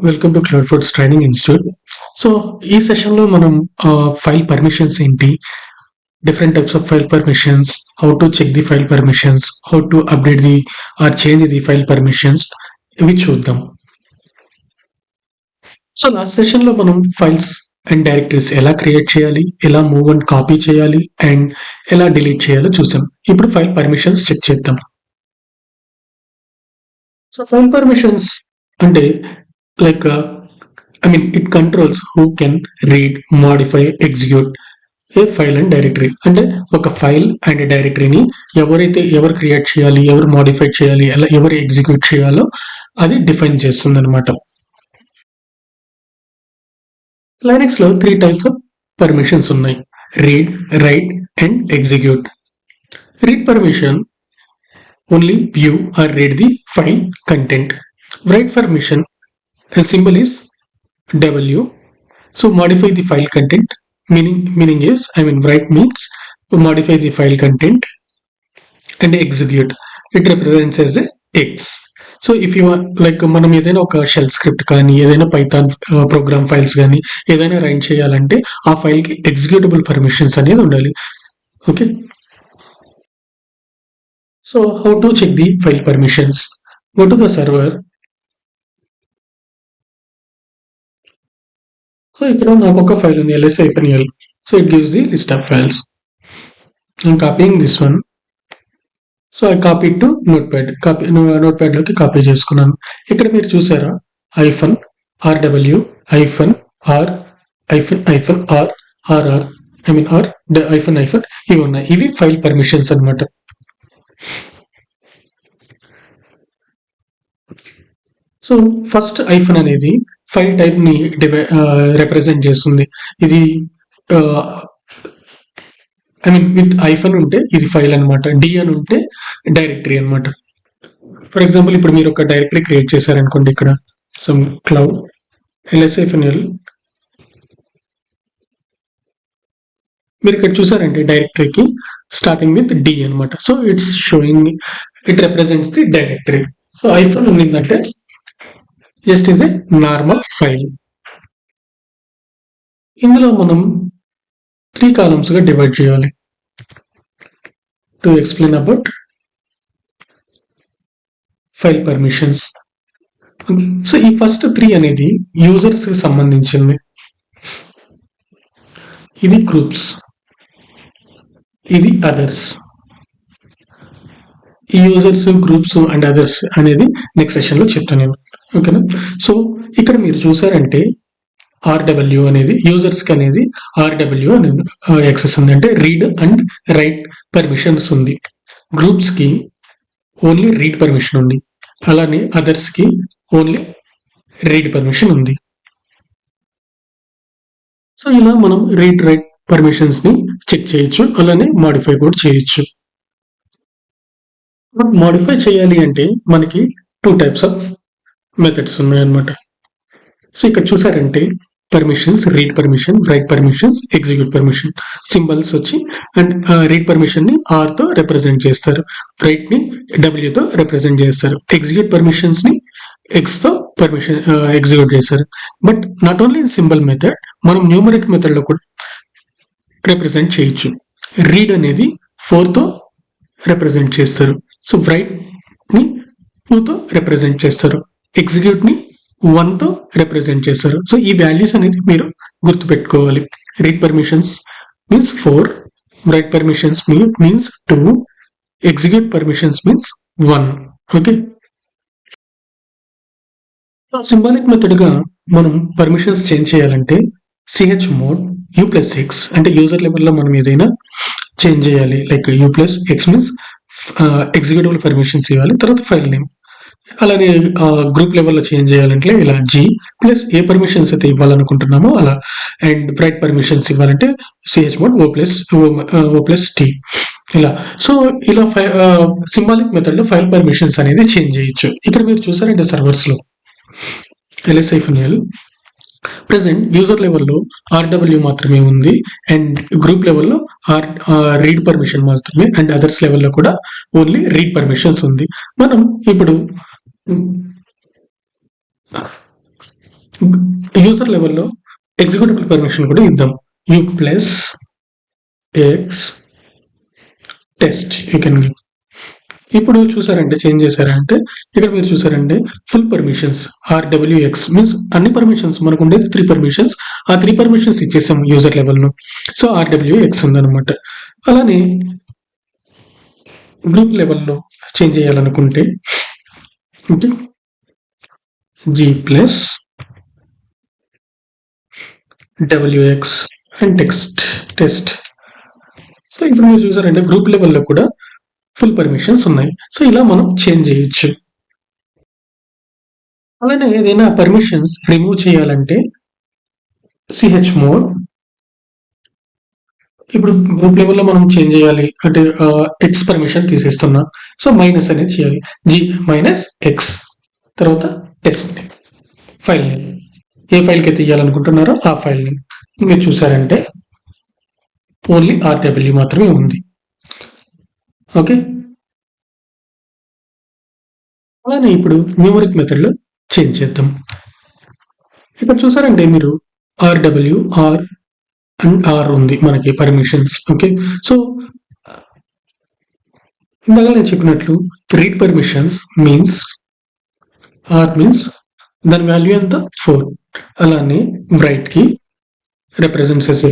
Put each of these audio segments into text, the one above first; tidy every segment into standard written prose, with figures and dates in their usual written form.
Welcome to Cloudfords training institute. So ఈ సెషన్లో మనం ఫైల్ పర్మిషన్స్ ఏంటి, different types of file permissions, how to check the file permissions, how to update the or change the file permissions ఇవి చూద్దాం. So లాస్ట్ సెషన్లో మనం files and directories ఎలా క్రియేట్ చేయాలి, ఎలా మూవ్ అండ్ కాపీ చేయాలి అండ్ ఎలా డిలీట్ చేయాలో చూసాం. ఇప్పుడు ఫైల్ పర్మిషన్స్ చెక్ చేద్దాం. సో ఫైల్ పర్మిషన్స్ అంటే like it controls who can read, modify, execute A file and directory. అంటే ఒక ఫైల్ అండ్ డైరెక్టరీని ఎవరు క్రియేట్ చేయాలి, ఎవరు మోడిఫై చేయాలి, అలా ఎవరు ఎగ్జిక్యూట్ చేయాలో అది డిఫైన్ చేస్తుంది అనమాట. లైనక్స్ లో 3 టైప్స్ ఆఫ్ పర్మిషన్స్ ఉన్నాయి: read, right and execute. Read permission only view or read the file content. Right permission symbol is W. So modify the file content. Meaning is, write means to modify the file content, and execute. It represents as a X. So if you want, like మనం ఏదైనా ఒక shell script కానీ ఏదైనా Python program files కానీ ఏదైనా run చేయాలంటే ఆ file కి ఎగ్జిక్యూటబుల్ పర్మిషన్స్ అనేది ఉండాలి. Okay, so how to check the file permissions? Go to the server. So ఇక్కడ నాకు ఒక ఫైల్ ఉంది, ls-l. So it gives the list of files. I'm copying this one. So I copy to notepad. Notepad లోకి copy చేసుకున్నాను. ఇక్కడ మీరు చూసారా -rw -r -r rr r ఇవి ఉన్నాయి. ఇవి ఫైల్ పర్మిషన్స్ అన్నమాట. సో ఫస్ట్ ఐఫన్ అనేది ఫైల్ టైప్ ని రిప్రజెంట్ చేస్తుంది. ఇది విత్ ఐఫన్ ఉంటే ఇది ఫైల్ అనమాట, డి అని ఉంటే డైరెక్టరీ అనమాట. ఫర్ ఎగ్జాంపుల్ ఇప్పుడు మీరు ఒక డైరెక్టరీ క్రియేట్ చేశారనుకోండి, ఇక్కడ సమ్ క్లౌడ్ ls-l. మీరు ఇక్కడ చూసారంటే డైరెక్టరీకి స్టార్టింగ్ విత్ డి అనమాట. So it's showing, it represents the directory. So hyphen ఉండిందంటే just is a normal file. ఇందులో మనం 3 కాలమ్స్ గా డివైడ్ చేయాలి to explain about file permissions. So ఈ ఫస్ట్ 3 అనేది యూజర్స్ కి సంబంధించింది. ఇది గ్రూప్స్, ఇది అదర్స్. ఈ యూజర్స్, గ్రూప్స్ అండ్ అదర్స్ అనేది నెక్స్ట్ సెషన్ లో చెప్తాను నేను. ఓకేనా? సో ఇక్కడ మీరు చూసారంటే RW అనేది యూజర్స్ కి అనేది RW అనేది యాక్సెస్ ఉంది, అంటే రీడ్ అండ్ రైట్ పర్మిషన్స్ ఉంది. గ్రూప్స్ కి ఓన్లీ రీడ్ పర్మిషన్ ఉంది, అలానే అదర్స్ కి ఓన్లీ రీడ్ పర్మిషన్ ఉంది. సో ఇలా మనం రీడ్ రైట్ పర్మిషన్స్ ని చెక్ చేయొచ్చు, అలానే మాడిఫై కూడా చేయొచ్చు. మాడిఫై చేయాలి అంటే మనకి 2 టైప్స్ ఆఫ్ మెథడ్స్ ఉన్నాయన్నమాట. సో ఇక్కడ చూసారంటే permissions, read permission, right permissions, execute permission. Symbols వచ్చి అండ్ రీడ్ పర్మిషన్ ని R తో రిప్రజెంట్ చేస్తారు, రైట్ ని W తో రిప్రజెంట్ చేస్తారు, ఎగ్జిక్యూట్ పర్మిషన్స్ ని X తో పర్మిషన్ ఎగ్జిక్యూట్ చేస్తారు. But not only in symbol method, మనం న్యూమరిక్ మెథడ్ లో కూడా రిప్రజెంట్ చేయొచ్చు. రీడ్ అనేది 4 తో రిప్రజెంట్ చేస్తారు, సో రైట్ ని 2 తో రిప్రజెంట్ చేస్తారు, ఎగ్జిక్యూట్ ని 1 తో రిప్రజెంట్ చేస్తారు. సో ఈ వాల్యూస్ అనేది మీరు గుర్తుపెట్టుకోవాలి. Read permissions means 4, right permissions means 2, execute permissions means 1. Okay, so symbolic method గా మనం పర్మిషన్స్ చేంజ్ చేయాలంటే chmod u+x, అంటే యూజర్ లెవెల్లో మనం ఏదైనా చేంజ్ చేయాలి. Like u+x means executable permissions ఇవ్వాలి, తర్వాత ఫైల్ నేమ్. అలానే గ్రూప్ లెవెల్లో చేంజ్ చేయాలంటే ఇలా G ప్లస్ ఏ పర్మిషన్స్ అయితే ఇవ్వాలనుకుంటున్నామో అలా, అండ్ రైట్ పర్మిషన్స్ ఇవ్వాలంటే chmod o+t ఇలా. సో ఇలా సింబాలిక్ మెథడ్ లో ఫైల్ పర్మిషన్స్ అనేది చేంజ్ చేయొచ్చు. ఇక్కడ మీరు చూసారంటే సర్వర్స్ లో ls-l ప్రెసెంట్ యూజర్ లెవెల్లో RW మాత్రమే ఉంది, అండ్ గ్రూప్ లెవెల్లో రీడ్ పర్మిషన్ మాత్రమే, అండ్ అదర్స్ లెవెల్లో కూడా ఓన్లీ రీడ్ పర్మిషన్స్ ఉంది. మనం ఇప్పుడు యూజర్ లెవెల్లో ఎగ్జిక్యూటబుల్ పర్మిషన్ కూడా ఇద్దాం. You plus X test you can give. ఇప్పుడు చూసారంటే చేంజ్ చేశారంటే ఇక్కడ మీరు చూసారంటే ఫుల్ పర్మిషన్స్ ఆర్డబ్ల్యూఎక్స్ మీన్స్ అన్ని పర్మిషన్స్ మనకు ఉండేది 3 పర్మిషన్స్. ఆ 3 పర్మిషన్స్ ఇచ్చేసాం యూజర్ లెవెల్లో. సో ఆర్డబ్ల్యూఎక్స్ ఉందన్నమాట. అలానే గ్రూప్ లెవెల్లో చేంజ్ చేయాలనుకుంటే G plus W X and test. So ఇప్పుడు మీరు చూసారంటే గ్రూప్ లెవెల్లో కూడా ఫుల్ పర్మిషన్స్ ఉన్నాయి. సో ఇలా మనం చేంజ్ చేయొచ్చు. అలానే ఏదైనా పర్మిషన్స్ రిమూవ్ చేయాలంటే సిహెచ్ మోడ్. ఇప్పుడు గ్రూప్ లెవెల్లో మనం చేంజ్ చేయాలి అంటే ఎక్స్ పర్మిషన్ తీసేస్తున్నా. సో మైనస్ అనేది చేయాలి. జీ మైనస్ ఎక్స్ తర్వాత టెస్ట్ నేమ్ ఫైల్ నేమ్ ఏ ఫైల్కి అయితే ఇవ్వాలనుకుంటున్నారో ఆ ఫైల్ నేమ్. మీరు చూసారంటే ఓన్లీ ఆర్డబ్ల్యూ మాత్రమే ఉంది. ఓకే. అలానే ఇప్పుడు న్యూమరిక్ మెథడ్లో చేంజ్ చేద్దాం. ఇక్కడ చూసారంటే మీరు ఆర్డబ్ల్యూ ఆర్ అండ్ ఆర్ ఉంది మనకి పర్మిషన్స్. ఓకే. సో ఇందాక నేను చెప్పినట్లు read permissions means R means దాని వాల్యూ ఎంత 4. అలానే రైట్ కి represents as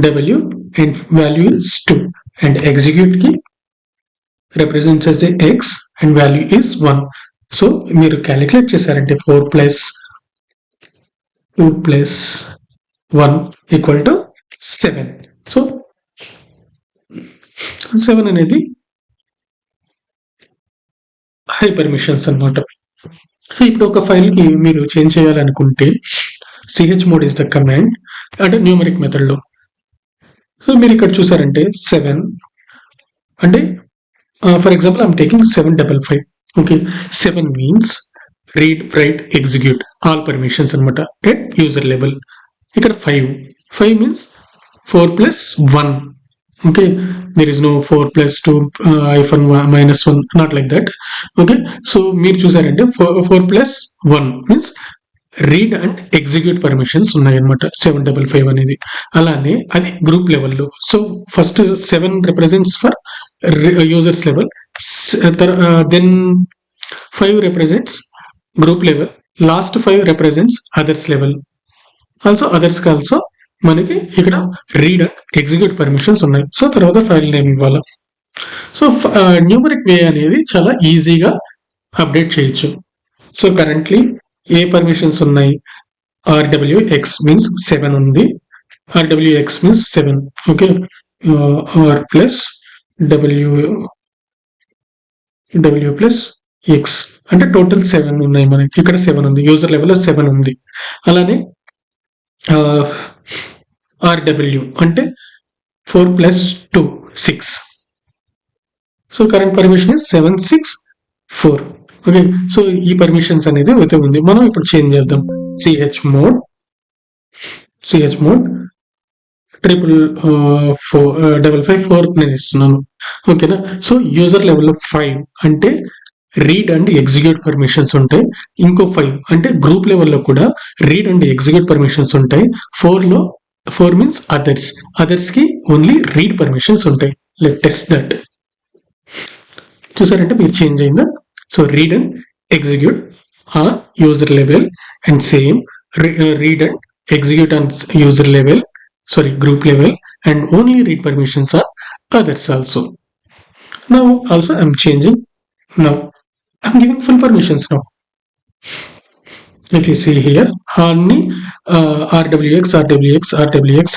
W and value is 2 and execute కి represents as a x and value is 1. So మీరు క్యాలిక్యులేట్ చేశారంటే 4 plus 2 plus 1 equal to 7. So 7 అనేది హై పర్మిషన్స్ అన్నమాట. So ఇప్పుడు ఒక ఫైల్ కి మీరు చేంజ్ చేయాలనుకుంటే CH mode is the command అంటే న్యూమరిక్ మెథడ్ లో. సో మీరు ఇక్కడ చూసారంటే 7 అంటే for example I'm taking 755. Okay. 7 means read write execute all permissions అనమాట ఎట్ యూజర్ లెవెల్. ఇక్కడ 5 means 4 plus 1. Okay. there is no 4 plus 2 hyphen minus 1 not like that. Okay. So మీరు చూసారంటే 4 plus 1 means read and execute permissions ఉన్నాయన్నమాట 755 అనేది. అలానే అది group లెవెల్లో. So first 7 represents for users level, then 5 represents group level, last 5 represents others level. Also others కి also మనకి ఇక్కడ రీడ్ అండ్ ఎగ్జిక్యూట్ పర్మిషన్స్ ఉన్నాయి. సో తర్వాత ఫైల్ నేమ్ ఇవ్వాలి. సో న్యూమరిక్ వే అనేది చాలా ఈజీగా అప్డేట్ చేయొచ్చు. సో కరెంట్లీ ఏ పర్మిషన్స్ ఉన్నాయి? ఆర్డబ్ల్యూఎక్స్ మీన్స్ 7 ఉంది. RWX means 7. Okay. R plus W plus X అంటే టోటల్ 7 ఉన్నాయి మనకి. ఇక్కడ 7 ఉంది. యూజర్ లెవెల్లో 7 ఉంది. అలానే ఆర్డబ్ల్యూ అంటే 4 plus 2 6. So current permission is 7 6 4. Okay. So ఈ పర్మిషన్స్ అనేది అయితే ఉంది. మనం ఇప్పుడు చేంజ్ చేద్దాం. సిహెచ్ మోడ్ ట్రిపుల్ 4 నేను ఇస్తున్నాను. ఓకేనా. సో యూజర్ లెవెల్లో 5 అంటే రీడ్ అండ్ ఎగ్జిక్యూట్ పర్మిషన్స్ ఉంటాయి. ఇంకో 5 అంటే గ్రూప్ లెవెల్లో కూడా రీడ్ అండ్ ఎగ్జిక్యూట్ పర్మిషన్స్ ఉంటాయి. 4 మీన్స్ అదర్స్ కి ఓన్లీ రీడ్ పర్మిషన్స్ ఉంటాయి. Let test that. చూసారంటే మీరు చేంజ్ అయిందా? So read and execute on user level and same read and execute on user level, group level, and only read permissions are others also. Now also I'm changing. Now I'm giving full permissions now. If you see here only RWX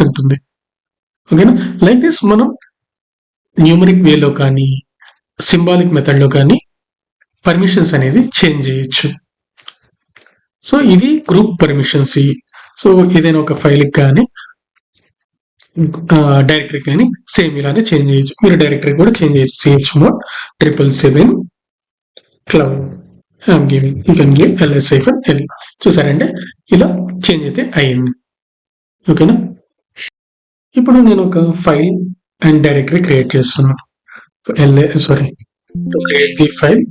ఉంటుంది. ఓకేనా. Like this మనం numeric వేలో కానీ symbolic method లో కానీ permissions అనేది change చేయొచ్చు. So ఇది గ్రూప్ పర్మిషన్స్. సో ఏదైనా ఒక ఫైల్ కానీ డైరెక్టరీ కానీ సేమ్ ఇలానే చేంజ్ చేయొచ్చు. మీరు డైరెక్టరీ కూడా చేంజ్ చేయొచ్చు. CH mode 777 cloud I'm giving you can give LS-L. చూసారంటే ఇలా చేంజ్ అయితే అయ్యింది. ఓకేనా. ఇప్పుడు నేను ఒక ఫైల్ అండ్ డైరెక్టరీ క్రియేట్ చేస్తున్నాను. to create the file,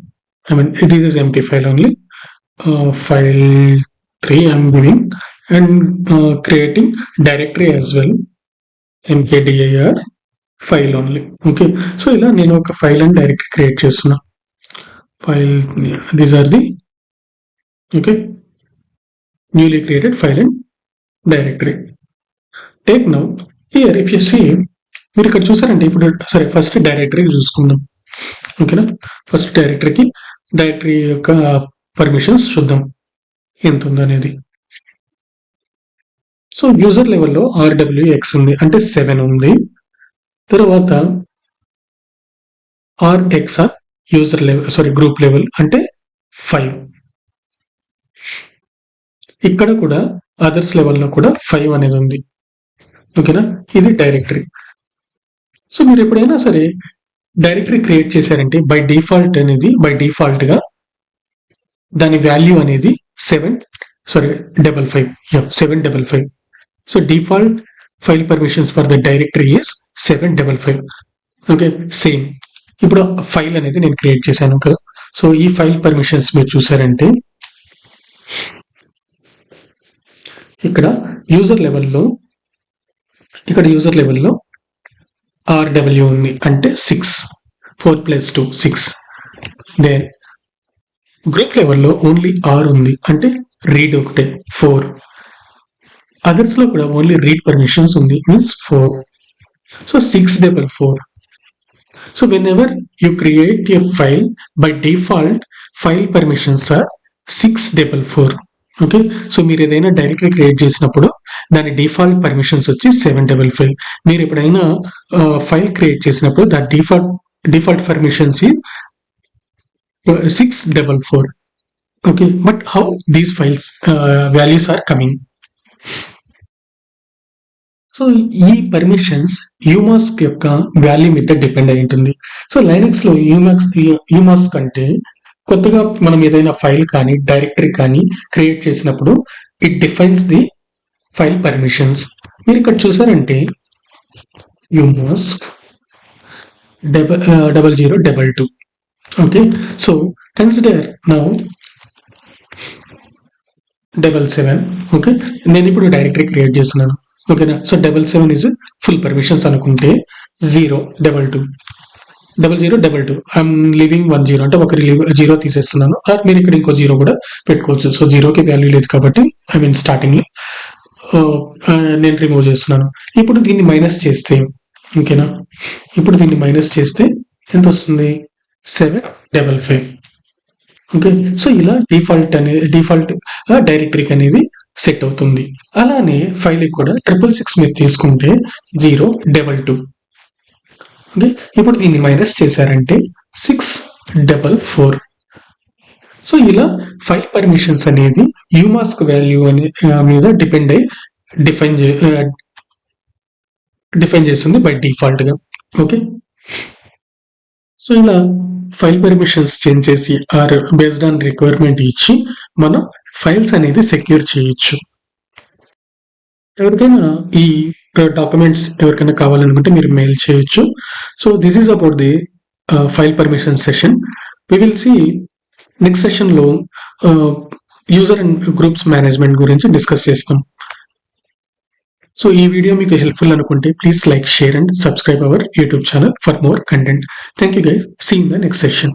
I mean this is empty file only. File 3 I'm giving, and creating directory as well, mkdir file only. Okay, so ఇలా నేను ఒక ఫైల్ అండ్ డైరెక్టరీ క్రియేట్ చేస్తున్నా. File, these are the okay newly created file and directory. Take now here if you see, మీరు ఇక్కడ చూసారంటే ఇప్పుడు సరే first directory చూసుకుందాం. ఓకేనా, ఫస్ట్ డైరెక్టరీ యొక్క పర్మిషన్స్ చూద్దాం ఎంత ఉందనేది. సో యూజర్ లెవెల్లో RWX ఉంది అంటే 7 ఉంది. తర్వాత RXR user level group level అంటే 5. ఇక్కడ కూడా అదర్స్ లెవెల్లో కూడా 5 అనేది ఉంది. ఓకేనా, ఇది డైరెక్టరీ. సో మీరు ఎప్పుడైనా సరే డైరెక్టరీ క్రియేట్ చేశారంటే బై డిఫాల్ట్ గా దాని వాల్యూ అనేది 755. So default file permissions for the directory is 755. Okay, same ఇప్పుడు ఫైల్ అనేది నేను క్రియేట్ చేశాను కదా. సో ఈ ఫైల్ పర్మిషన్స్ మీరు చూసారంటే ఇక్కడ యూజర్ లెవెల్లో RW ఉంది అంటే 6, 4 + 2 6. దెన్ గ్రూప్ లెవెల్లో ఓన్లీ R ఉంది అంటే రీడ్ ఒకటే 4. అదర్స్ లో కూడా ఓన్లీ రీడ్ పర్మిషన్స్ ఉంది means 4. So 644. So whenever you create a file, by default file permissions are 644. Okay, so మీరు ఏదైనా డైరెక్టరీ క్రియేట్ చేసినప్పుడు దాని డిఫాల్ట్ పర్మిషన్స్ వచ్చి 755. మీరు ఎప్పుడైనా ఫైల్ క్రియేట్ చేసినప్పుడు దాని default permissions 644. Okay, but how these files values are coming? So ఈ పర్మిషన్స్ యూమాస్క్ యొక్క వాల్యూ మీద డిపెండ్ అయి ఉంటుంది. సో లైనక్స్ లో యూమాస్క్ అంటే కొత్తగా మనం ఏదైనా ఫైల్ కానీ డైరెక్టరీ కానీ క్రియేట్ చేసినప్పుడు it defines the file permissions. మీరు ఇక్కడ చూసారంటే యూమాస్క్ 0022. Okay, so consider now 77. Okay, నేను ఇప్పుడు డైరెక్టరీ క్రియేట్ చేస్తున్నాను. ఓకేనా, సో 77 ఇస్ ఫుల్ పర్మిషన్స్ అనుకుంటే 022 ఐఎమ్ లీవింగ్ 10 అంటే ఒక 0 తీసేస్తున్నాను. ఆర్ మీరు ఇక్కడ ఇంకో 0 కూడా పెట్టుకోవచ్చు. సో 0కి వాల్యూ లేదు కాబట్టి స్టార్టింగ్ లో నేను రిమూవ్ చేస్తున్నాను. ఇప్పుడు దీన్ని మైనస్ చేస్తే, ఓకేనా, ఇప్పుడు దీన్ని మైనస్ చేస్తే ఎంత వస్తుంది? 755. ఓకే, సో ఇలా డిఫాల్ట్ డైరెక్టరీకి అనేది సెట్ అవుతుంది. అలానే ఫైల్ కూడా 666 మీరు తీసుకుంటే 022. ఓకే, ఇప్పుడు దీన్ని మైనస్ చేశారంటే 644. సో ఇలా ఫైల్ పర్మిషన్స్ అనేది యూమాస్క్ వాల్యూ మీద డిఫైన్ చేస్తుంది బై డిఫాల్ట్ గా. ఓకే, సో ఇలా ఫైల్ పర్మిషన్స్ చేంజ్ చేసి ఆర్ బేస్డ్ ఆన్ రిక్వైర్మెంట్ ఇచ్చి మనం ఫైల్స్ అనేది సెక్యూర్ చేయొచ్చు. ఎవరికైనా ఈ డాక్యుమెంట్స్ ఎవరికైనా కావాలనుకుంటే మీరు మెయిల్ చేయొచ్చు. So this is about the file permission session. We will see next session లో యూజర్ అండ్ గ్రూప్స్ మేనేజ్మెంట్ గురించి డిస్కస్ చేస్తాం. సో ఈ వీడియో మీకు హెల్ప్ఫుల్ అనుకుంటే please like, share and subscribe our YouTube channel for more content. Thank you guys. See in the next session.